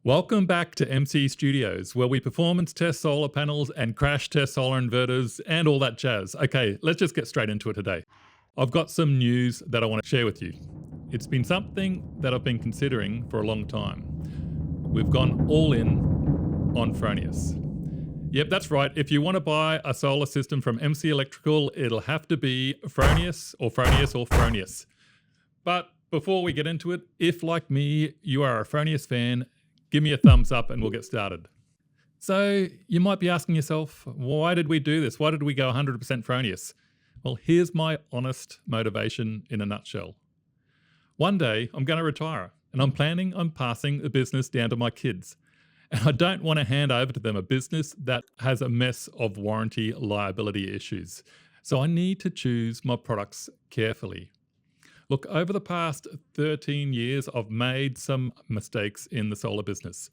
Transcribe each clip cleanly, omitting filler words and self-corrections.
Welcome back to MC Studios, where we performance test solar panels and crash test solar inverters and all that jazz. Okay, let's just get straight into it today. I've got some news that I want to share with you. It's been something that I've been considering for a long time. We've gone all in on Fronius. Yep, that's right. If you want to buy a solar system from MC Electrical, it'll have to be Fronius or Fronius or Fronius. But before we get into it, if like me, you are a Fronius fan, give me a thumbs up and we'll get started. So you might be asking yourself, why did we do this? Why did we go 100% Fronius? Well, here's my honest motivation in a nutshell. One day I'm going to retire and I'm planning on passing the business down to my kids. And I don't want to hand over to them a business that has a mess of warranty liability issues. So I need to choose my products carefully. Look, over the past 13 years, I've made some mistakes in the solar business.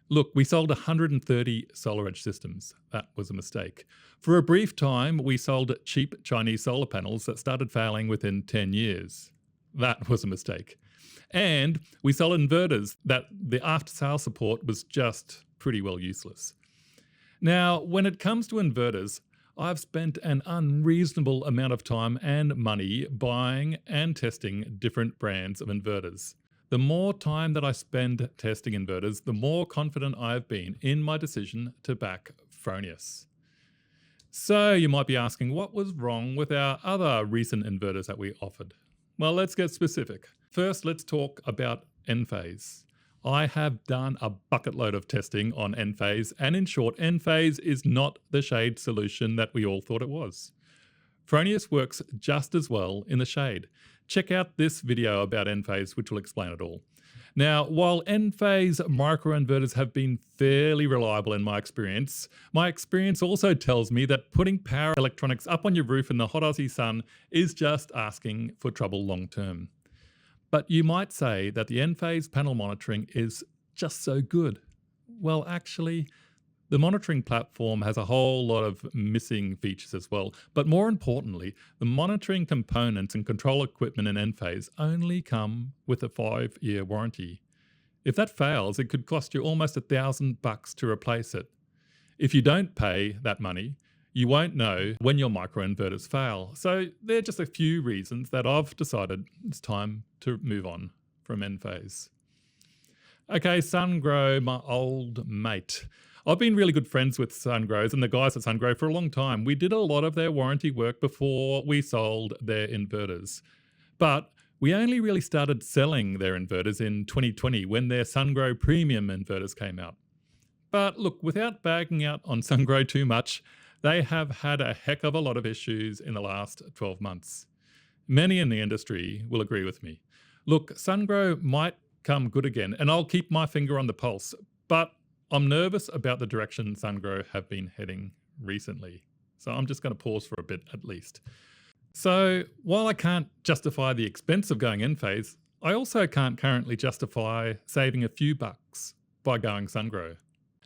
Look, we sold 130 SolarEdge systems. That was a mistake. For a brief time, we sold cheap Chinese solar panels that started failing within 10 years. That was a mistake. And we sold inverters that the after-sale support was just pretty well useless. Now, when it comes to inverters, I've spent an unreasonable amount of time and money buying and testing different brands of inverters. The more time that I spend testing inverters, the more confident I've been in my decision to back Fronius. So you might be asking, what was wrong with our other recent inverters that we offered? Well, let's get specific. First, let's talk about Enphase. I have done a bucket load of testing on Enphase, and in short, Enphase is not the shade solution that we all thought it was. Fronius works just as well in the shade. Check out this video about Enphase, which will explain it all. Now, while Enphase microinverters have been fairly reliable in my experience also tells me that putting power electronics up on your roof in the hot Aussie sun is just asking for trouble long term. But you might say that the Enphase panel monitoring is just so good. Well, actually, the monitoring platform has a whole lot of missing features as well. But more importantly, the monitoring components and control equipment in Enphase only come with a 5-year warranty. If that fails, it could cost you almost $1,000 to replace it. If you don't pay that money, you won't know when your microinverters fail. So there are just a few reasons that I've decided it's time to move on from Enphase. Okay, Sungrow, my old mate. I've been really good friends with Sungrows and the guys at Sungrow for a long time. We did a lot of their warranty work before we sold their inverters. But we only really started selling their inverters in 2020 when their Sungrow premium inverters came out. But look, without bagging out on Sungrow too much, they have had a heck of a lot of issues in the last 12 months. Many in the industry will agree with me. Look, Sungrow might come good again, and I'll keep my finger on the pulse, but I'm nervous about the direction Sungrow have been heading recently. So I'm just going to pause for a bit at least. So while I can't justify the expense of going Enphase, I also can't currently justify saving a few bucks by going Sungrow.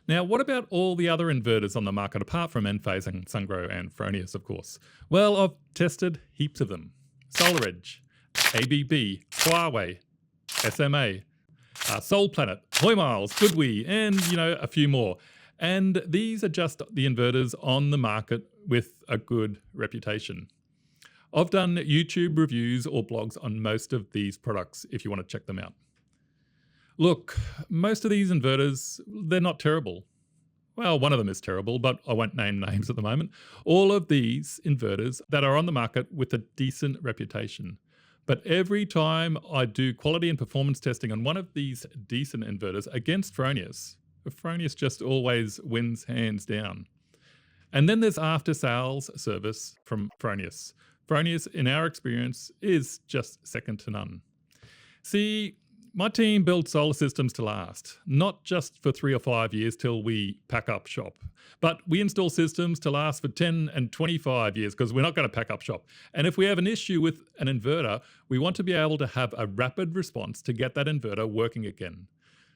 Now, what about all the other inverters on the market apart from Enphase and Sungrow and Fronius, of course? Well, I've tested heaps of them. SolarEdge, ABB, Huawei, SMA, Soul Planet, Hoymiles, Goodwe, and, a few more. And these are just the inverters on the market with a good reputation. I've done YouTube reviews or blogs on most of these products if you want to check them out. Look, most of these inverters, they're not terrible. Well, one of them is terrible, but I won't name names at the moment. All of these inverters that are on the market with a decent reputation. But every time I do quality and performance testing on one of these decent inverters against Fronius just always wins hands down. And then there's after sales service from Fronius. Fronius, in our experience, is just second to none. See, my team builds solar systems to last, not just for 3 or 5 years till we pack up shop, but we install systems to last for 10 and 25 years because we're not going to pack up shop. And if we have an issue with an inverter, we want to be able to have a rapid response to get that inverter working again.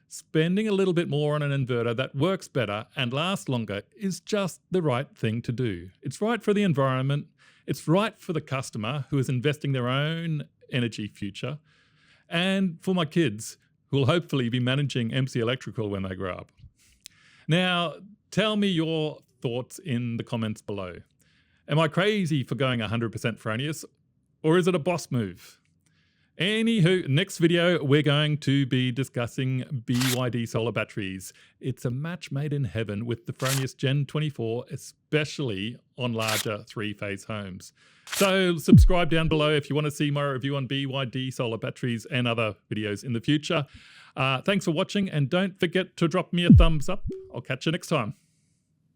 Spending a little bit more on an inverter that works better and lasts longer is just the right thing to do. It's right for the environment. It's right for the customer who is investing their own energy future. And for my kids who will hopefully be managing MC Electrical when they grow up. Now, tell me your thoughts in the comments below. Am I crazy for going 100% Fronius, or is it a boss move? Anywho, next video, we're going to be discussing BYD solar batteries. It's a match made in heaven with the Fronius Gen 24, especially on larger three-phase homes. So subscribe down below if you want to see my review on BYD solar batteries and other videos in the future. Thanks for watching, and don't forget to drop me a thumbs up. I'll catch you next time.